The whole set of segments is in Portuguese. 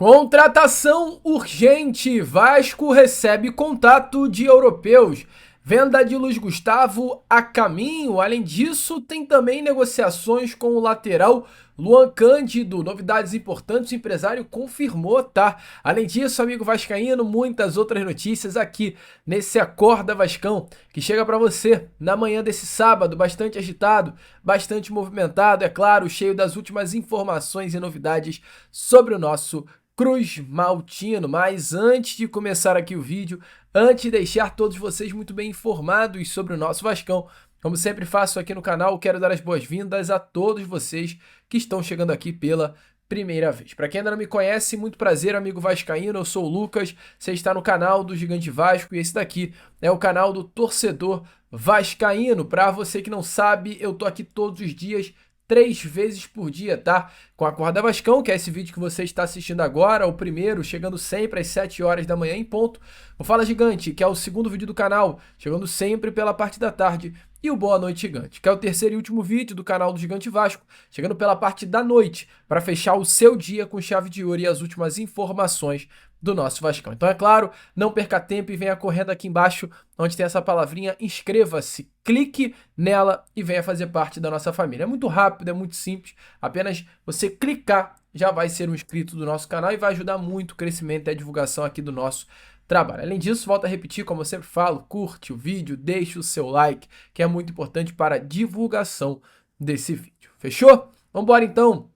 Contratação urgente. Vasco recebe contato de europeus. Venda de Luiz Gustavo a caminho. Além disso, tem também negociações com o lateral Luan Cândido. Novidades importantes, o empresário confirmou, tá? Além disso, amigo vascaíno, muitas outras notícias aqui nesse Acorda Vascão, que chega para você na manhã desse sábado, bastante agitado, bastante movimentado, é claro, cheio das últimas informações e novidades sobre o nosso Cruz Maltino. Mas antes de começar aqui o vídeo, antes de deixar todos vocês muito bem informados sobre o nosso Vascão, como sempre faço aqui no canal, quero dar as boas-vindas a todos vocês que estão chegando aqui pela primeira vez. Para quem ainda não me conhece, muito prazer, amigo vascaíno, eu sou o Lucas, você está no canal do Gigante Vasco e esse daqui é o canal do Torcedor Vascaíno. Para você que não sabe, eu tô aqui todos os dias, 3 vezes por dia, tá? Com a Acorda Vascão, que é esse vídeo que você está assistindo agora, o primeiro, chegando sempre às 7 horas da manhã em ponto. O Fala Gigante, que é o segundo vídeo do canal, chegando sempre pela parte da tarde. E o Boa Noite Gigante, que é o terceiro e último vídeo do canal do Gigante Vasco, chegando pela parte da noite, para fechar o seu dia com chave de ouro e as últimas informações do nosso Vascão. Então, é claro, não perca tempo e venha correndo aqui embaixo, onde tem essa palavrinha, inscreva-se, clique nela e venha fazer parte da nossa família. É muito rápido, é muito simples, apenas você clicar já vai ser um inscrito do nosso canal e vai ajudar muito o crescimento e a divulgação aqui do nosso trabalho. Além disso, volto a repetir, como eu sempre falo, curte o vídeo, deixe o seu like, que é muito importante para a divulgação desse vídeo. Fechou? Vamos embora então,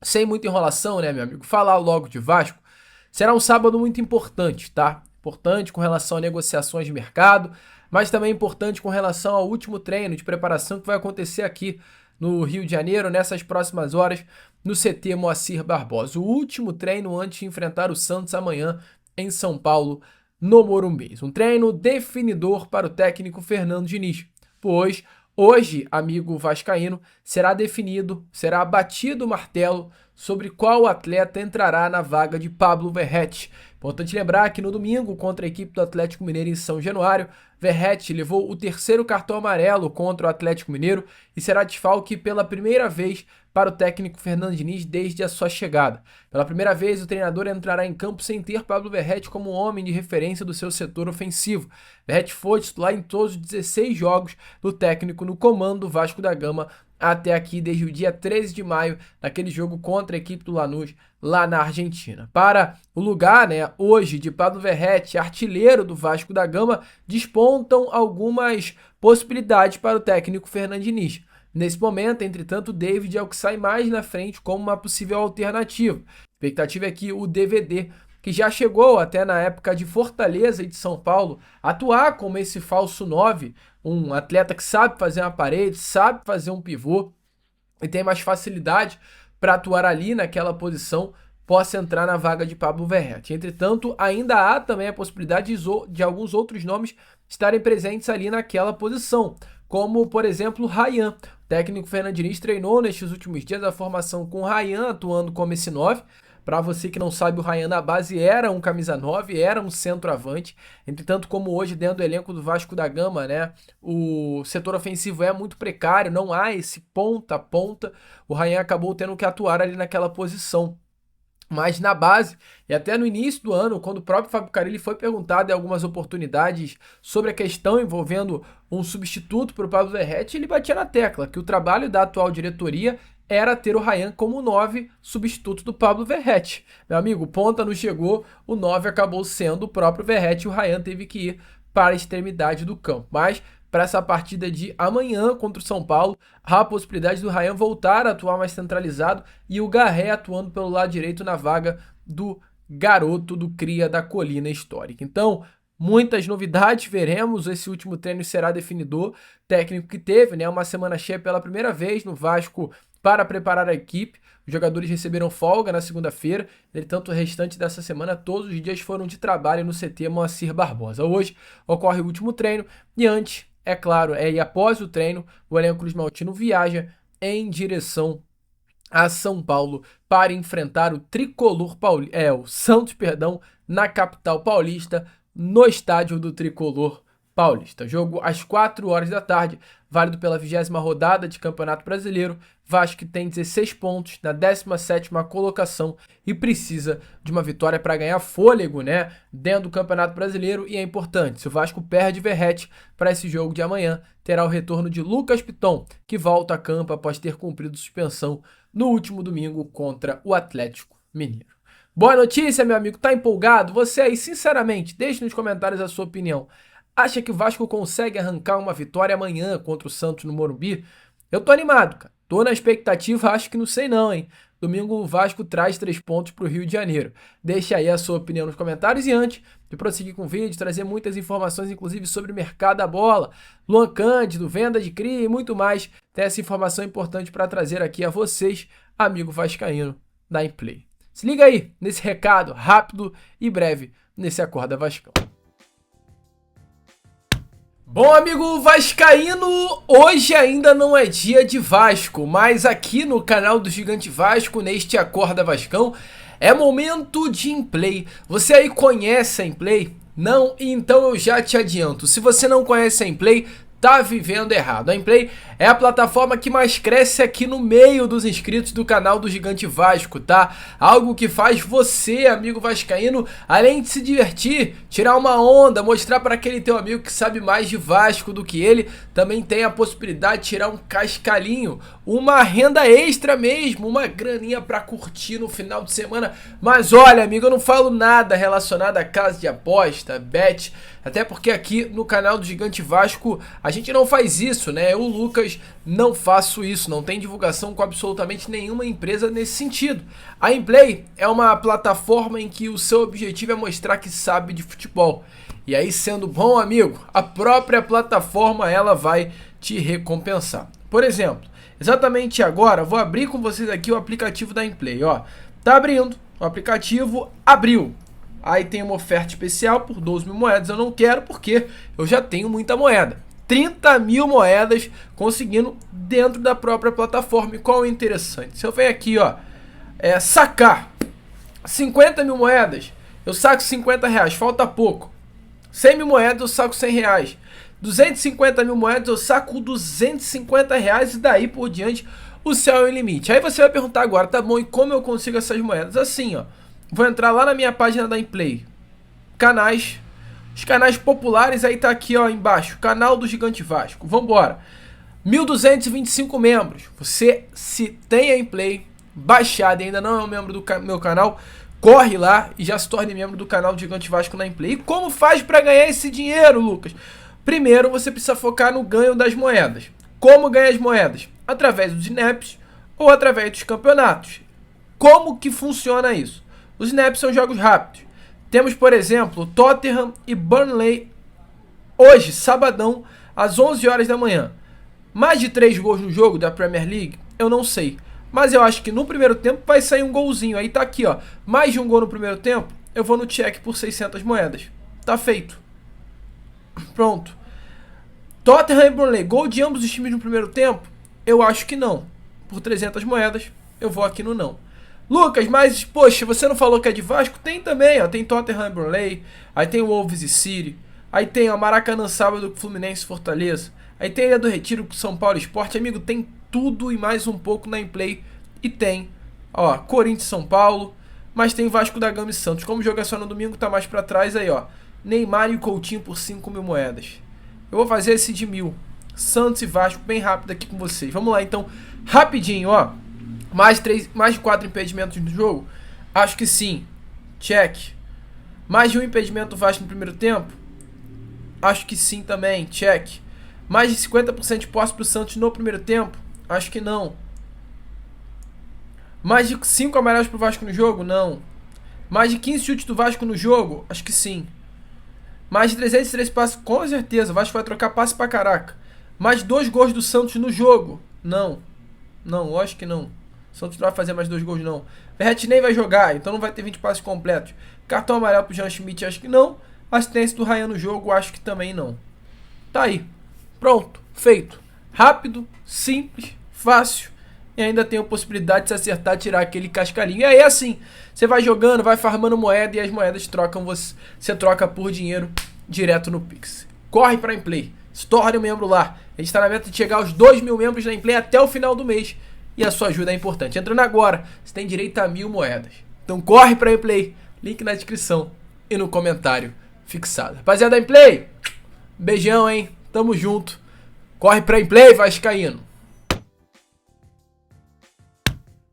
sem muita enrolação, né, meu amigo? Falar logo de Vasco. Será um sábado muito importante, tá? Importante com relação a negociações de mercado, mas também importante com relação ao último treino de preparação que vai acontecer aqui no Rio de Janeiro, nessas próximas horas, no CT Moacir Barbosa. O último treino antes de enfrentar o Santos amanhã em São Paulo, no Morumbi. Um treino definidor para o técnico Fernando Diniz, pois hoje, amigo vascaíno, será definido, será batido o martelo sobre qual atleta entrará na vaga de Pablo Verratti. Importante lembrar que no domingo, contra a equipe do Atlético Mineiro em São Januário, Verratti levou o terceiro cartão amarelo contra o Atlético Mineiro e será desfalque pela primeira vez para o técnico Fernando Diniz desde a sua chegada. Pela primeira vez, o treinador entrará em campo sem ter Pablo Verratti como homem de referência do seu setor ofensivo. Verratti foi titular em todos os 16 jogos do técnico no comando do Vasco da Gama até aqui, desde o dia 13 de maio, naquele jogo contra a equipe do Lanús, lá na Argentina. Para o lugar, né, hoje, de Pablo Verratti, artilheiro do Vasco da Gama, despontam algumas possibilidades para o técnico Fernando Diniz. Nesse momento, entretanto, o David é o que sai mais na frente como uma possível alternativa. A expectativa é que o DVD, que já chegou até na época de Fortaleza e de São Paulo, atuar como esse falso 9, um atleta que sabe fazer uma parede, sabe fazer um pivô e tem mais facilidade para atuar ali naquela posição, possa entrar na vaga de Pablo Verratti. Entretanto, ainda há também a possibilidade de alguns outros nomes estarem presentes ali naquela posição, como, por exemplo, Ryan. O técnico Fernando Diniz treinou nestes últimos dias a formação com o Ryan atuando como esse 9. Para você que não sabe, o Ryan na base era um camisa 9, era um centroavante. Entretanto, como hoje dentro do elenco do Vasco da Gama, né, o setor ofensivo é muito precário, não há esse ponta a ponta, o Ryan acabou tendo que atuar ali naquela posição. Mas na base, e até no início do ano, quando o próprio Fábio Carille foi perguntado em algumas oportunidades sobre a questão envolvendo um substituto para o Pablo Verratti, ele batia na tecla que o trabalho da atual diretoria era ter o Ryan como 9 substituto do Pablo Verratti. Meu amigo, ponta não chegou, o 9 acabou sendo o próprio Verratti, o Ryan teve que ir para a extremidade do campo. Mas para essa partida de amanhã contra o São Paulo, há a possibilidade do Ryan voltar a atuar mais centralizado e o Garré atuando pelo lado direito na vaga do garoto do cria da Colina Histórica. Então, muitas novidades veremos, esse último treino será definidor, técnico que teve, né, uma semana cheia pela primeira vez no Vasco para preparar a equipe. Os jogadores receberam folga na segunda-feira, entretanto o restante dessa semana todos os dias foram de trabalho no CT Moacir Barbosa. Hoje ocorre o último treino e antes, é claro, e após o treino, o elenco Cruz Maltino viaja em direção a São Paulo para enfrentar o tricolor o Santos, na capital paulista, no estádio do tricolor paulista. Jogo às 4 horas da tarde, válido pela 20ª rodada de Campeonato Brasileiro, Vasco que tem 16 pontos na 17ª colocação e precisa de uma vitória para ganhar fôlego, né, dentro do Campeonato Brasileiro. E é importante, se o Vasco perde Verratti para esse jogo de amanhã, terá o retorno de Lucas Piton, que volta a campo após ter cumprido suspensão no último domingo contra o Atlético Mineiro. Boa notícia, meu amigo, tá empolgado? Você aí, sinceramente, deixe nos comentários a sua opinião. Acha que o Vasco consegue arrancar uma vitória amanhã contra o Santos no Morumbi? Eu tô animado, cara. Tô na expectativa, acho que não sei não, hein? Domingo o Vasco traz 3 pontos pro Rio de Janeiro. Deixa aí a sua opinião nos comentários e antes de prosseguir com o vídeo, trazer muitas informações, inclusive sobre o mercado da bola, Luan Cândido, venda de CRI e muito mais, tem essa informação importante para trazer aqui a vocês, amigo vascaíno da Implay. Se liga aí nesse recado rápido e breve nesse Acorda Vascão. Bom, amigo vascaíno, hoje ainda não é dia de Vasco, mas aqui no canal do Gigante Vasco, neste Acorda Vascão, é momento de Implay. Você aí conhece a Implay? Não? Então eu já te adianto, se você não conhece a Implay, tá vivendo errado. A Implay é a plataforma que mais cresce aqui no meio dos inscritos do canal do Gigante Vasco, tá? Algo que faz você, amigo vascaíno, além de se divertir, tirar uma onda, mostrar para aquele teu amigo que sabe mais de Vasco do que ele, também tem a possibilidade de tirar um cascalinho, uma renda extra mesmo, uma graninha para curtir no final de semana. Mas olha, amigo, eu não falo nada relacionado a casa de aposta, bet, até porque aqui no canal do Gigante Vasco a gente não faz isso, né? Eu, Lucas, não faço isso, não tem divulgação com absolutamente nenhuma empresa nesse sentido. A Implay é uma plataforma em que o seu objetivo é mostrar que sabe de futebol. E aí, sendo bom amigo, a própria plataforma ela vai te recompensar. Por exemplo, exatamente agora, vou abrir com vocês aqui o aplicativo da Implay, ó. Tá abrindo, o aplicativo abriu. Aí tem uma oferta especial por 12 mil moedas, eu não quero porque eu já tenho muita moeda. 30 mil moedas conseguindo dentro da própria plataforma. E qual é o interessante? Se eu venho aqui, ó, sacar 50 mil moedas, eu saco 50 reais, falta pouco. 100 mil moedas, eu saco 100 reais. 250 mil moedas, eu saco 250 reais e daí por diante o céu é o limite. Aí você vai perguntar agora, tá bom, e como eu consigo essas moedas? Assim, ó. Vou entrar lá na minha página da Implay. Canais. Os canais populares, aí tá aqui, ó, embaixo. Canal do Gigante Vasco. Vambora. 1.225 membros. Você, se tem a Implay baixada e ainda não é um membro do meu canal, corre lá e já se torne membro do canal do Gigante Vasco na Implay. E como faz para ganhar esse dinheiro, Lucas? Primeiro, você precisa focar no ganho das moedas. Como ganhar as moedas? Através dos snaps ou através dos campeonatos. Como que funciona isso? Os snaps são jogos rápidos. Temos, por exemplo, Tottenham e Burnley hoje, sabadão, às 11 horas da manhã. Mais de 3 gols no jogo da Premier League? Eu não sei. Mas eu acho que no primeiro tempo vai sair um golzinho. Aí tá aqui, ó. Mais de um gol no primeiro tempo, eu vou no check por 600 moedas. Tá feito. Pronto. Tottenham e Burnley, gol de ambos os times no primeiro tempo? Eu acho que não. Por 300 moedas, eu vou aqui no não. Lucas, mas, poxa, você não falou que é de Vasco? Tem também, ó. Tem Tottenham e Burnley, aí tem o Wolves e City, aí tem o Maracanã sábado, Fluminense e Fortaleza, aí tem a Ilha do Retiro com São Paulo Sport. Amigo, tem tudo e mais um pouco na Implay. E tem, ó, Corinthians e São Paulo, mas tem Vasco da Gama e Santos. Como joga só no domingo, tá mais pra trás aí, ó. Neymar e Coutinho por 5 mil moedas. Eu vou fazer esse de 1.000. Santos e Vasco, bem rápido aqui com vocês. Vamos lá, então, rapidinho, ó. Mais de 4 impedimentos no jogo? Acho que sim. Check. Mais de um impedimento Vasco no primeiro tempo? Acho que sim também. Check. Mais de 50% de posse pro Santos no primeiro tempo? Acho que não. Mais de 5 amarelos pro Vasco no jogo? Não. Mais de 15 chutes do Vasco no jogo? Acho que sim. Mais de 303 passes? Com certeza. O Vasco vai trocar passe pra caraca. Mais de 2 gols do Santos no jogo? Não. Não, lógico que não. O Santos não vai fazer mais 2 gols, não. Verratti nem vai jogar, então não vai ter 20 passes completos. Cartão amarelo pro Jean Schmidt, acho que não. Assistência do Ryan no jogo, acho que também não. Tá aí. Pronto. Feito. Rápido, simples, fácil. E ainda tem a possibilidade de se acertar, tirar aquele cascalinho. E aí assim, você vai jogando, vai farmando moeda e as moedas trocam, você troca por dinheiro direto no Pix. Corre pra Implay. Se torne um membro lá. A gente tá na meta de chegar aos 2 mil membros na Implay até o final do mês. e a sua ajuda é importante. Entrando agora, você tem direito a 1.000 moedas. Então corre para Play, link na descrição e no comentário fixado. Rapaziada, Play, beijão, hein? Tamo junto. Corre para Play, vascaíno.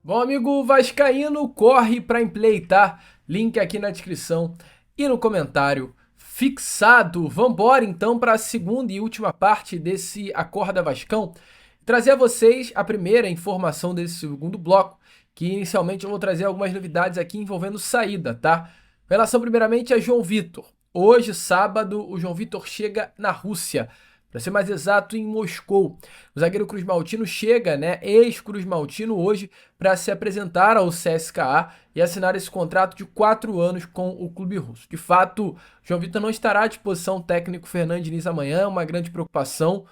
Bom, amigo vascaíno, corre para Play, tá? Link aqui na descrição e no comentário fixado. Vambora então para a segunda e última parte desse Acorda Vascão. Trazer a vocês a primeira informação desse segundo bloco, que inicialmente eu vou trazer algumas novidades aqui envolvendo saída, tá? Em relação primeiramente a João Vitor. Hoje, sábado, o João Vitor chega na Rússia, para ser mais exato, em Moscou. O zagueiro Cruz Maltino chega, né, ex-Cruz Maltino, hoje, para se apresentar ao CSKA e assinar esse contrato de 4 anos com o clube russo. De fato, João Vitor não estará à disposição técnico Fernando Diniz amanhã, é uma grande preocupação.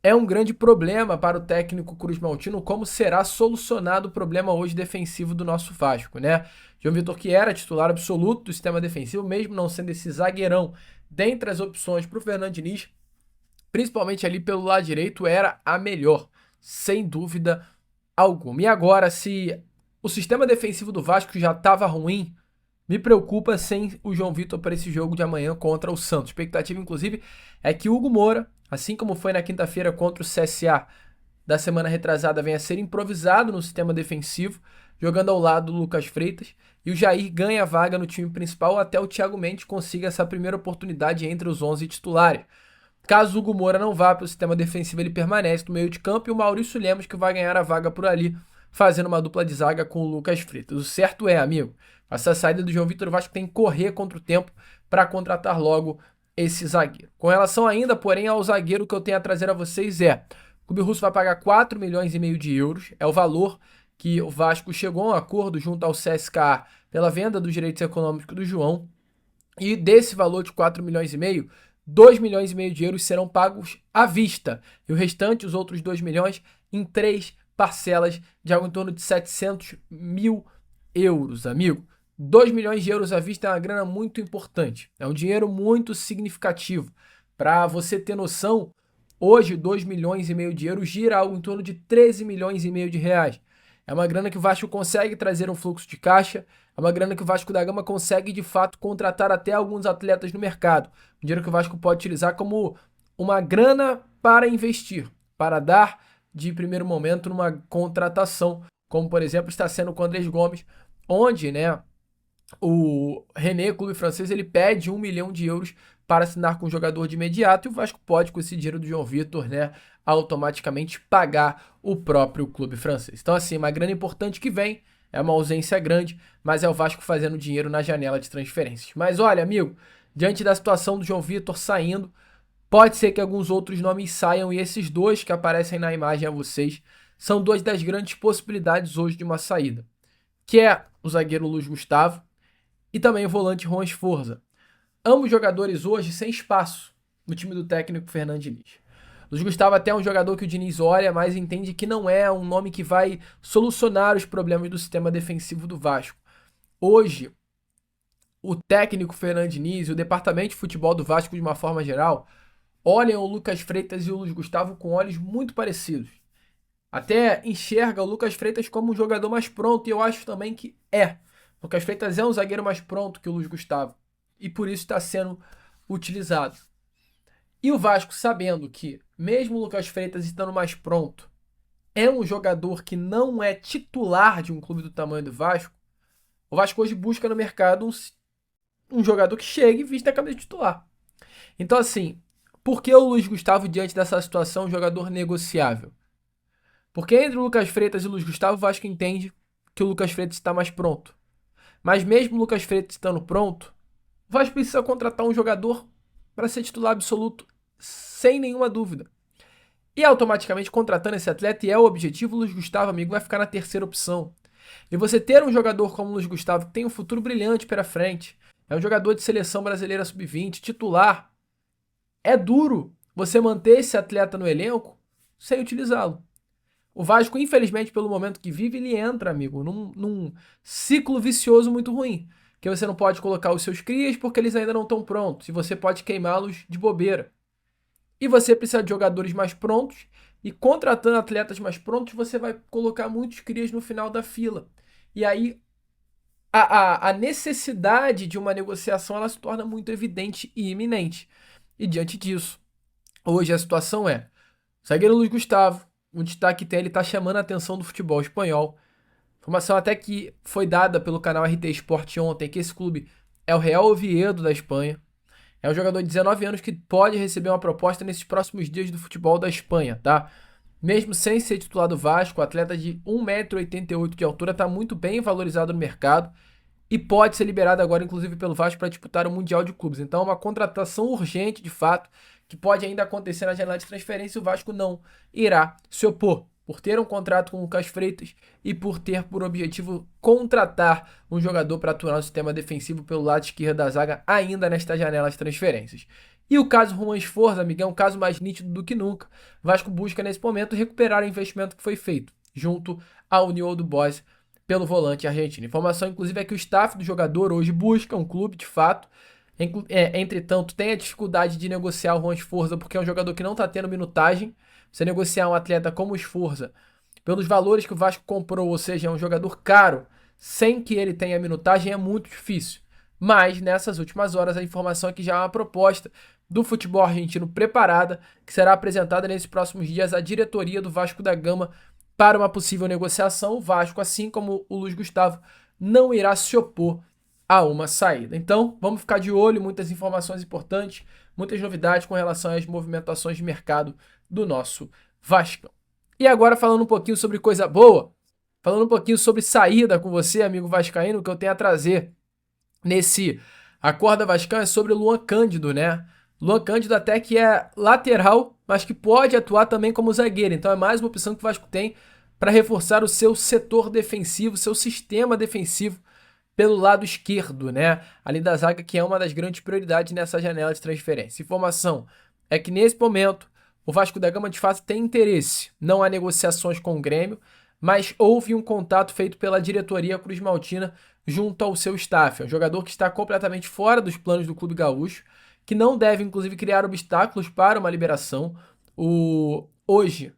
É um grande problema para o técnico Cruz Maltino como será solucionado o problema hoje defensivo do nosso Vasco, né? João Vitor, que era titular absoluto do sistema defensivo, mesmo não sendo esse zagueirão dentre as opções para o Fernando Diniz, principalmente ali pelo lado direito, era a melhor, sem dúvida alguma. E agora, se o sistema defensivo do Vasco já estava ruim, me preocupa sem o João Vitor para esse jogo de amanhã contra o Santos. A expectativa, inclusive, é que Hugo Moura, assim como foi na quinta-feira contra o CSA da semana retrasada, venha a ser improvisado no sistema defensivo, jogando ao lado do Lucas Freitas, e o Jair ganha a vaga no time principal até o Thiago Mendes consiga essa primeira oportunidade entre os 11 titulares. Caso o Hugo Moura não vá para o sistema defensivo, ele permanece no meio de campo, e o Maurício Lemos que vai ganhar a vaga por ali, fazendo uma dupla de zaga com o Lucas Freitas. O certo é, amigo, essa saída do João Vitor, o Vasco tem que correr contra o tempo para contratar logo esse zagueiro. Com relação ainda, porém, ao zagueiro que eu tenho a trazer a vocês o clube russo vai pagar 4,5 milhões de euros, é o valor que o Vasco chegou a um acordo junto ao CSKA pela venda dos direitos econômicos do João, e desse valor de 4,5 milhões, 2,5 milhões de euros serão pagos à vista, e o restante, os outros 2 milhões, em 3 parcelas de algo em torno de 700 mil euros, amigo. 2 milhões de euros à vista é uma grana muito importante, é um dinheiro muito significativo. Para você ter noção, hoje 2,5 milhões de euros gira algo em torno de 13,5 milhões de reais. É uma grana que o Vasco consegue trazer um fluxo de caixa, é uma grana que o Vasco da Gama consegue de fato contratar até alguns atletas no mercado. Um dinheiro que o Vasco pode utilizar como uma grana para investir, para dar de primeiro momento numa contratação, como por exemplo está sendo com o Andrés Gomes, onde, né, o René, clube francês, ele pede 1 milhão de euros para assinar com o jogador de imediato, e o Vasco pode, com esse dinheiro do João Vitor, né, automaticamente pagar o próprio clube francês. Então, assim, uma grana importante que vem, é uma ausência grande, mas é o Vasco fazendo dinheiro na janela de transferências. Mas olha, amigo, diante da situação do João Vitor saindo, pode ser que alguns outros nomes saiam, e esses dois que aparecem na imagem a vocês são 2 das grandes possibilidades hoje de uma saída, que é o zagueiro Luiz Gustavo e também o volante Juan Esforza. Ambos jogadores hoje sem espaço no time do técnico Fernando Diniz. Luiz Gustavo até é um jogador que o Diniz olha, mas entende que não é um nome que vai solucionar os problemas do sistema defensivo do Vasco. Hoje, o técnico Fernando Diniz e o departamento de futebol do Vasco, de uma forma geral, olham o Lucas Freitas e o Luiz Gustavo com olhos muito parecidos. Até enxerga o Lucas Freitas como um jogador mais pronto, e eu acho também que é. O Lucas Freitas é um zagueiro mais pronto que o Luiz Gustavo, e por isso está sendo utilizado. E o Vasco, sabendo que, mesmo o Lucas Freitas estando mais pronto, é um jogador que não é titular de um clube do tamanho do Vasco, o Vasco hoje busca no mercado um jogador que chegue e vista a camisa de titular. Então, assim, por que o Luiz Gustavo, diante dessa situação, é um jogador negociável? Porque entre o Lucas Freitas e o Luiz Gustavo, o Vasco entende que o Lucas Freitas está mais pronto. Mas mesmo o Lucas Freitas estando pronto, o Vasco precisa contratar um jogador para ser titular absoluto, sem nenhuma dúvida. E automaticamente, contratando esse atleta, e é o objetivo, o Luiz Gustavo, amigo, vai ficar na terceira opção. E você ter um jogador como o Luiz Gustavo, que tem um futuro brilhante pela frente, é um jogador de seleção brasileira sub-20, titular, é duro você manter esse atleta no elenco sem utilizá-lo. O Vasco, infelizmente, pelo momento que vive, ele entra, amigo, num ciclo vicioso muito ruim. Que você não pode colocar os seus crias porque eles ainda não estão prontos. E você pode queimá-los de bobeira. E você precisa de jogadores mais prontos E contratando atletas mais prontos, você vai colocar muitos crias no final da fila. E aí a necessidade de uma negociação ela se torna muito evidente e iminente. E diante disso, hoje a situação é: o zagueiro Luiz Gustavo, um destaque tem, ele está chamando a atenção do futebol espanhol. Informação até que foi dada pelo canal RT Sport ontem, que esse clube é o Real Oviedo da Espanha. É um jogador de 19 anos que pode receber uma proposta nesses próximos dias do futebol da Espanha, tá? Mesmo sem ser titular do Vasco, o atleta de 1,88 m de altura está muito bem valorizado no mercado e pode ser liberado agora, inclusive, pelo Vasco para disputar o Mundial de Clubes. Então é uma contratação urgente, de fato, que pode ainda acontecer na janela de transferência e o Vasco não irá se opor, por ter um contrato com o Lucas Freitas e por ter por objetivo contratar um jogador para atuar no sistema defensivo pelo lado esquerdo da zaga ainda nesta janela de transferências. E o caso Juan Esforza, amigão, é um caso mais nítido do que nunca. O Vasco busca nesse momento recuperar o investimento que foi feito junto ao New Old Boys pelo volante argentino. Informação, inclusive, é que o staff do jogador hoje busca um clube, de fato. Entretanto, tem a dificuldade de negociar o Juan Esforza porque é um jogador que não está tendo minutagem. Você negociar um atleta como o Esforza pelos valores que o Vasco comprou, ou seja, é um jogador caro, sem que ele tenha minutagem, é muito difícil. Mas, nessas últimas horas, a informação é que já há uma proposta do futebol argentino preparada, que será apresentada nesses próximos dias à diretoria do Vasco da Gama para uma possível negociação. O Vasco, assim como o Luiz Gustavo, não irá se opor a uma saída. Então, vamos ficar de olho, muitas informações importantes, muitas novidades com relação às movimentações de mercado do nosso Vasco. E agora falando um pouquinho sobre coisa boa, falando um pouquinho sobre saída com você, amigo vascaíno, que eu tenho a trazer nesse Acorda Vascão é sobre o Luan Cândido, né? Luan Cândido até que é lateral, mas que pode atuar também como zagueiro. Então é mais uma opção que o Vasco tem para reforçar o seu setor defensivo, seu sistema defensivo pelo lado esquerdo, né? Ali da zaga, que é uma das grandes prioridades nessa janela de transferência. Informação é que nesse momento o Vasco da Gama de fato tem interesse. Não há negociações com o Grêmio, mas houve um contato feito pela diretoria Cruz Maltina junto ao seu staff. É um jogador que está completamente fora dos planos do Clube Gaúcho, que não deve, inclusive, criar obstáculos para uma liberação. Hoje,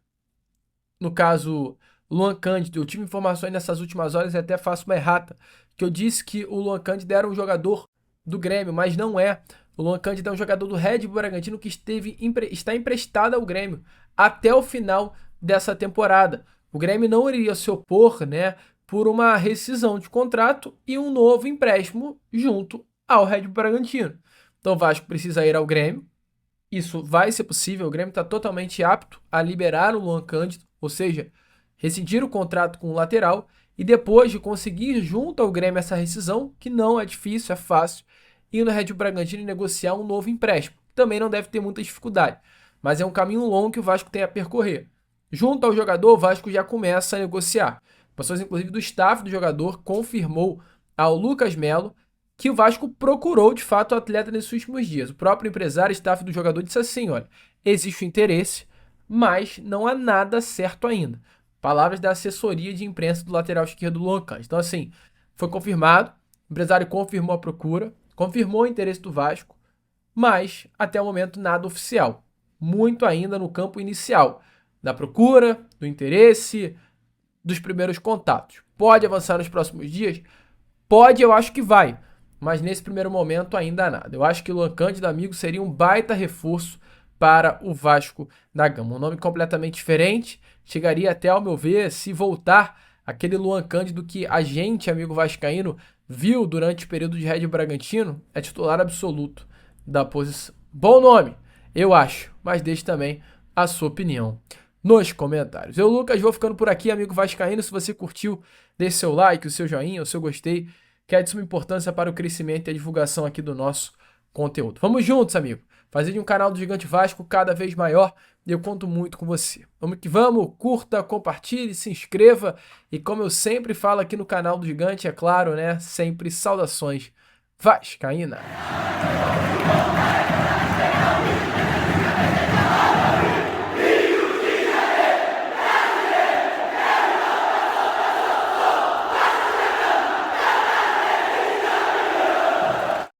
no caso, Luan Cândido, eu tive informações nessas últimas horas e até faço uma errata, que eu disse que o Luan Cândido era um jogador do Grêmio, mas não é. O Luan Cândido é um jogador do Red Bull Bragantino que está emprestado ao Grêmio até o final dessa temporada. O Grêmio não iria se opor, né, por uma rescisão de contrato e um novo empréstimo junto ao Red Bull Bragantino. Então o Vasco precisa ir ao Grêmio. Isso vai ser possível. O Grêmio está totalmente apto a liberar o Luan Cândido, ou seja, rescindir o contrato com o lateral e depois de conseguir junto ao Grêmio essa rescisão, que não é difícil, é fácil, ir no Red Bull Bragantino e negociar um novo empréstimo. Também não deve ter muita dificuldade, mas é um caminho longo que o Vasco tem a percorrer. Junto ao jogador, o Vasco já começa a negociar. Pessoas, inclusive, do staff do jogador confirmou ao Lucas Melo que o Vasco procurou, de fato, o atleta nesses últimos dias. O próprio empresário e staff do jogador disse assim, olha, existe o interesse, mas não há nada certo ainda. Palavras da assessoria de imprensa do lateral esquerdo Luan Cândido. Então, assim, foi confirmado, o empresário confirmou a procura, confirmou o interesse do Vasco, mas, até o momento, nada oficial. Muito ainda no campo inicial da procura, do interesse, dos primeiros contatos. Pode avançar nos próximos dias? Pode, eu acho que vai. Mas nesse primeiro momento ainda nada. Eu acho que o Luan Cândido, amigo, seria um baita reforço para o Vasco da Gama. Um nome completamente diferente. Chegaria até, ao meu ver, se voltar aquele Luan Cândido que a gente, amigo vascaíno, viu durante o período de Red Bull Bragantino, é titular absoluto da posição. Bom nome, eu acho, mas deixe também a sua opinião nos comentários. Eu, Lucas, vou ficando por aqui, amigo vascaíno. Se você curtiu, deixe seu like, o seu joinha, o seu gostei, que é de suma importância para o crescimento e a divulgação aqui do nosso conteúdo. Vamos juntos, amigo. Fazer de um canal do Gigante Vasco cada vez maior e eu conto muito com você. Vamos que vamos, curta, compartilhe, se inscreva e como eu sempre falo aqui no canal do Gigante, é claro, né? Sempre saudações vascaína.